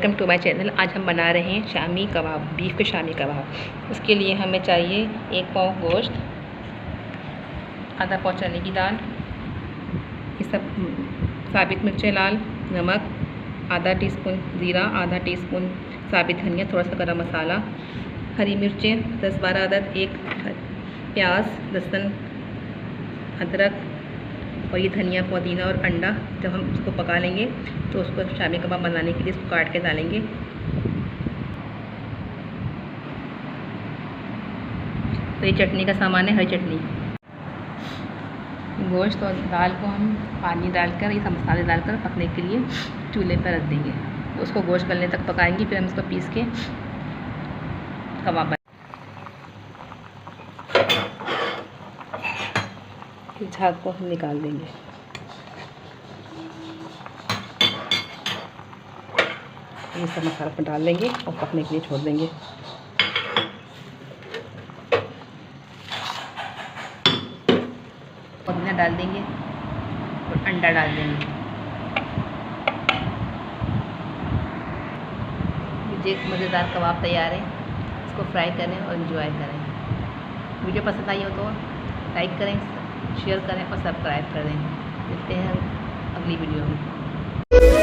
Welcome to my channel. आज हम बना रहे हैं शामी कबाब, बीफ के शामी कबाब। उसके लिए हमें चाहिए 1 पाव गोश्त, आधा पाव चने की दाल, ये सब, साबित मिर्चें लाल, नमक, आधा टीस्पून ज़ीरा, आधा टीस्पून साबित धनिया, थोड़ा सा गरम मसाला, हरी मिर्चें 10-12 अदद, 1 प्याज, लहसुन, अदरक और ये धनिया, पुदीना और अंडा। जब हम उसको पका लेंगे तो उसको शामी कबाब बनाने के लिए इसको काट के डालेंगे। तो ये चटनी का सामान है, हरी चटनी। गोश्त और दाल को हम पानी डालकर, ये सब मसाले डालकर पकने के लिए चूल्हे पर रख देंगे। उसको गोश्त गलने तक पकाएंगे, फिर हम इसको पीस के कबाब झाग को हम निकाल देंगे। ये सब मसाला पर डाल देंगे और पकने के लिए छोड़ देंगे। पुदीना डाल देंगे और अंडा डाल देंगे। ये एक मज़ेदार कबाब तैयार है। इसको फ्राई करें और एंजॉय करें। वीडियो पसंद आई हो तो लाइक करें, शेयर करें और सब्सक्राइब करें। मिलते हैं अगली वीडियो में।